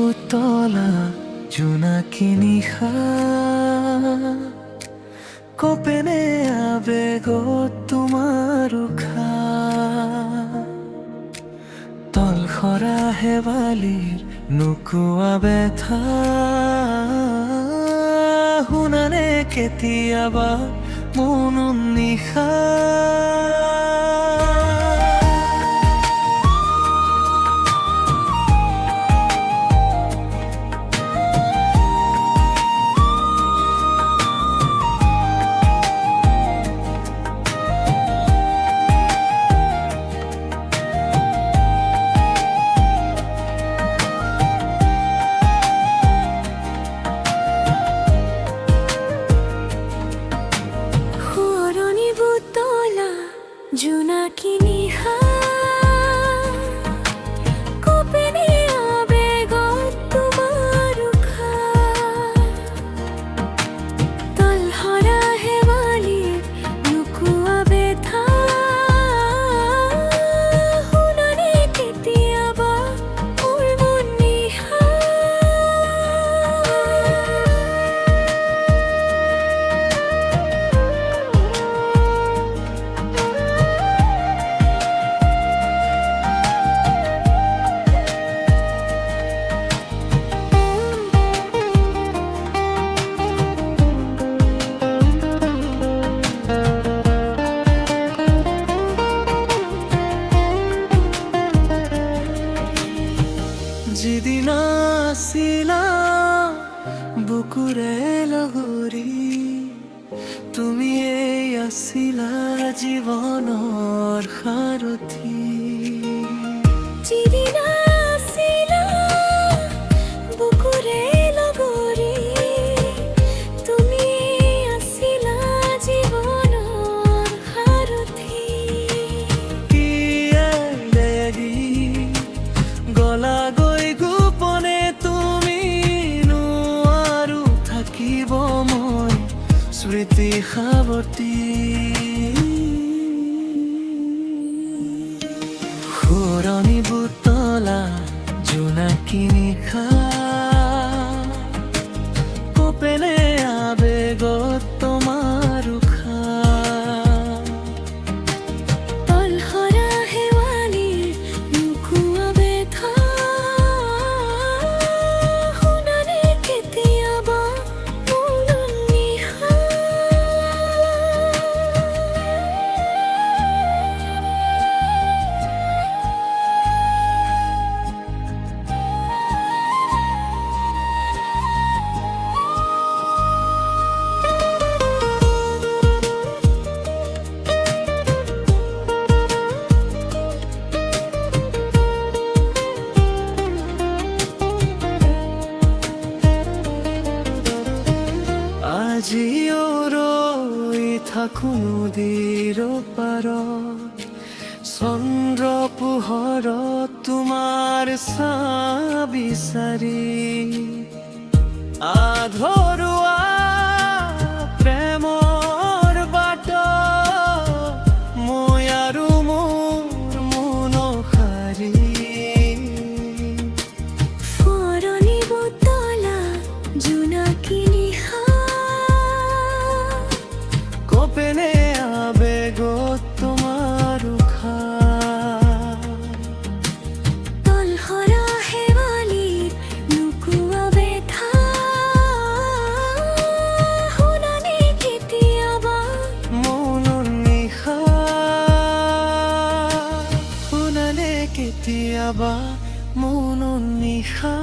বুতলা জোনাকী নিশা কপেনে আবেগত তোমাৰ উশা তলসৰা শেৱালিৰ নুকুৱা বেথা শুনানে কেতিয়াবা মন নিশা জোনাকী নিশা কপেনে আবেগত তোমাৰ উশা তলসৰা শেৱালিৰ নুকুৱা বেথা শুনানে কেতিয়াবা মোৰ মন নিশা যিদিন আছিলা বুকুৰে লগৰী তুমিয়েই আছিলা জীৱনৰ সাৰথী যিদিন আছিলা বুকুৰে লগৰী তুমিয়েই আছিলা জীৱনৰ সাৰথী গলা গৈ গোপনে তুমি নোৱাৰো থাকিব মই স্মৃতি সাৱটি সুৰণি বুতলা জোনাকী নিশা কপেনে আবেগত তোমাৰ উশা তলসৰা শেৱালিৰ নুকুৱা বেথা শুনানে কেতিয়াবা মোৰ নিশা আজিও ৰৈ থাকো নদীৰ পাৰত চন্দ্ৰ পোহৰত তোমাৰ ছাঁ বিচাৰি আধৰুৱা প্ৰেমৰ বাট মই আৰু মোৰ মন সাৰি সুৰণি বুতলা জোনাকী নিশা কপেনে আবেগত তোমাৰ উশা তলসৰা শেৱালিৰ নুকুৱা বেথা শুনানে কেতিয়াবা মন নিশা শুনানে কেতিয়াবা মন নিশা